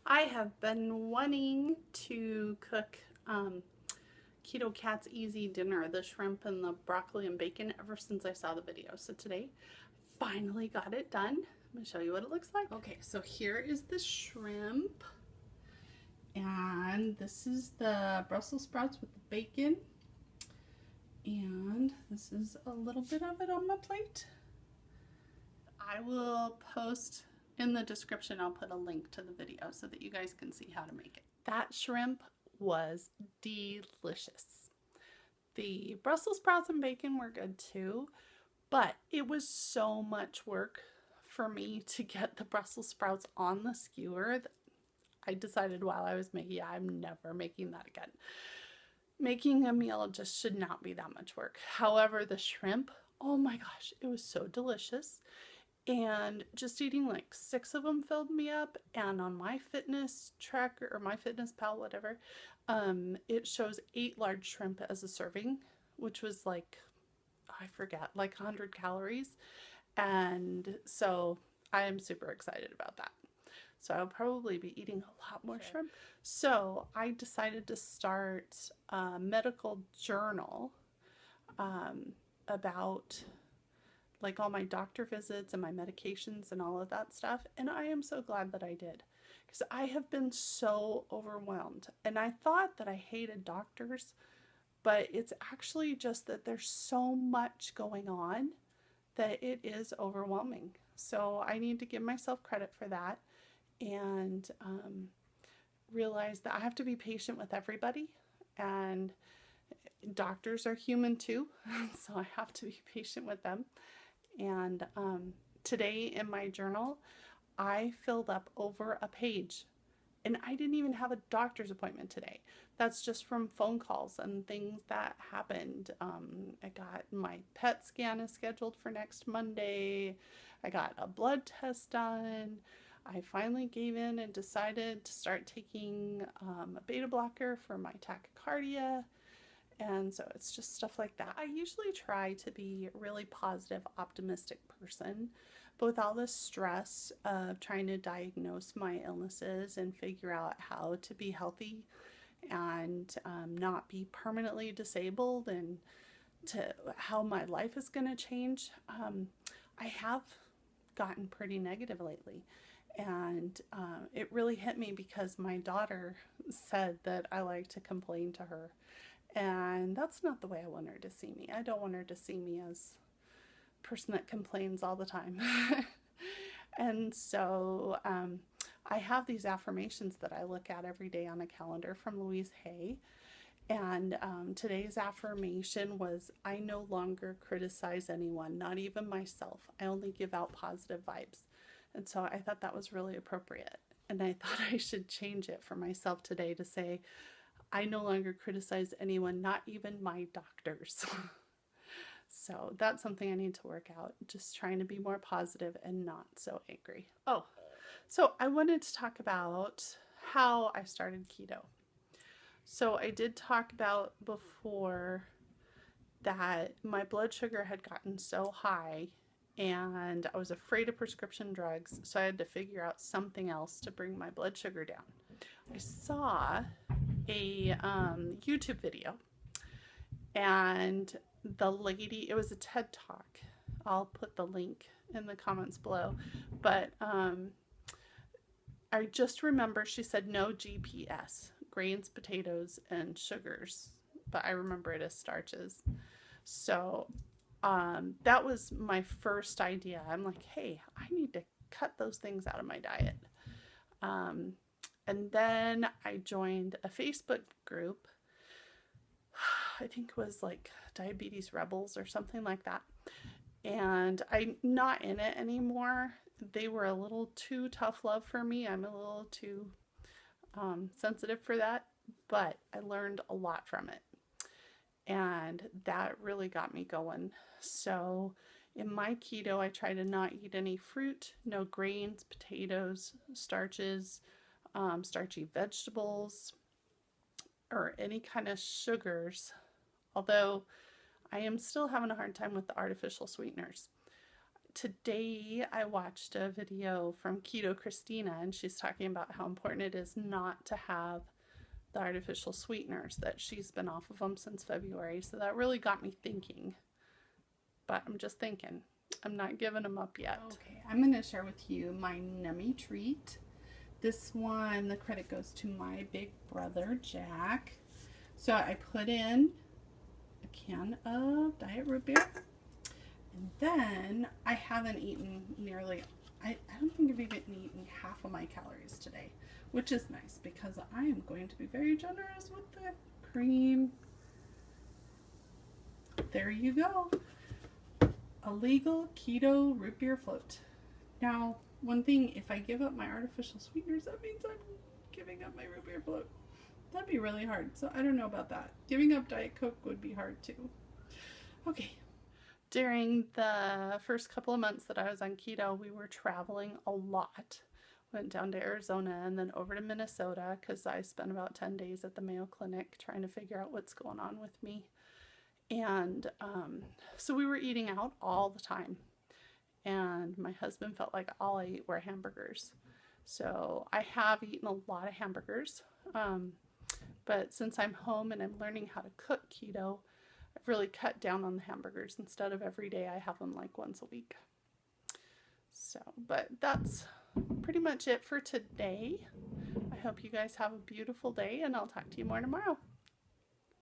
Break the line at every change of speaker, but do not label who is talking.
I have been wanting to cook Keto Cat's Easy Dinner, the shrimp and the broccoli and bacon, ever since I saw the video. So today, finally got it done. I'm going to show you what it looks like. Okay, so here is the shrimp. And this is the Brussels sprouts with the bacon. And this is a little bit of it on my plate. I will post in the description, I'll put a link to the video so that you guys can see how to make it. That shrimp was delicious. The Brussels sprouts and bacon were good too, but it was so much work for me to get the Brussels sprouts on the skewer that I decided while I was making it, I'm never making that again. Making a meal just should not be that much work. However, the shrimp, oh my gosh, it was so delicious. And just eating like 6 of them filled me up. And on my fitness tracker or my fitness pal, whatever, it shows 8 large shrimp as a serving, which was like, I forget, like 100 calories. And so I am super excited about that. So I'll probably be eating a lot more shrimp. So I decided to start a medical journal about like all my doctor visits and my medications and all of that stuff. And I am so glad that I did, because I have been so overwhelmed. And I thought that I hated doctors, but it's actually just that there's so much going on that it is overwhelming. So I need to give myself credit for that and realize that I have to be patient with everybody, and doctors are human too, so I have to be patient with them. And today in my journal, I filled up over a page, and I didn't even have a doctor's appointment today. That's just from phone calls and things that happened. I got my PET scan is scheduled for next Monday. I got a blood test done. I finally gave in and decided to start taking a beta blocker for my tachycardia. And so it's just stuff like that. I usually try to be a really positive, optimistic person, but with all this stress of trying to diagnose my illnesses and figure out how to be healthy and not be permanently disabled, and to how my life is going to change, I have gotten pretty negative lately. And it really hit me because my daughter said that I like to complain to her. And that's not the way I want her to see me. I don't want her to see me as a person that complains all the time. And so I have these affirmations that I look at every day on a calendar from Louise Hay. And today's affirmation was, I no longer criticize anyone, not even myself. I only give out positive vibes. And so I thought that was really appropriate. And I thought I should change it for myself today to say, I no longer criticize anyone, not even my doctors. So that's something I need to work out, just trying to be more positive and not so angry. Oh, so I wanted to talk about how I started keto. So I did talk about before that my blood sugar had gotten so high and I was afraid of prescription drugs, so I had to figure out something else to bring my blood sugar down. I saw a YouTube video, and the lady, it was a TED Talk. I'll put the link in the comments below, but I just remember she said no GPS, grains, potatoes, and sugars, but I remember it as starches. So that was my first idea. I'm like, hey, I need to cut those things out of my diet. And then I joined a Facebook group. I think it was like Diabetes Rebels or something like that. And I'm not in it anymore. They were a little too tough love for me. I'm a little too sensitive for that, but I learned a lot from it. And that really got me going. So in my keto, I try to not eat any fruit, no grains, potatoes, starches, starchy vegetables, or any kind of sugars, although I am still having a hard time with the artificial sweeteners. today I watched a video from Keto Christina, and she's talking about how important it is not to have the artificial sweeteners, that she's been off of them since February. So that really got me thinking. But I'm just thinking, I'm not giving them up yet. Okay, I'm going to share with you my Nummy treat. This one, the credit goes to my big brother, Jack. So I put in a can of diet root beer. And then I haven't eaten nearly, I don't think I've even eaten half of my calories today, which is nice because I am going to be very generous with the cream. There you go. A legal keto root beer float. Now, one thing, if I give up my artificial sweeteners, that means I'm giving up my root beer float. That'd be really hard. So I don't know about that. Giving up Diet Coke would be hard too. Okay. During the first couple of months that I was on keto, we were traveling a lot. Went down to Arizona and then over to Minnesota because I spent about 10 days at the Mayo Clinic trying to figure out what's going on with me. And so we were eating out all the time. And my husband felt like all I ate were hamburgers. So I have eaten a lot of hamburgers. But since I'm home and I'm learning how to cook keto, I've really cut down on the hamburgers. Instead of every day, I have them like once a week. So, but that's pretty much it for today. I hope you guys have a beautiful day, and I'll talk to you more tomorrow.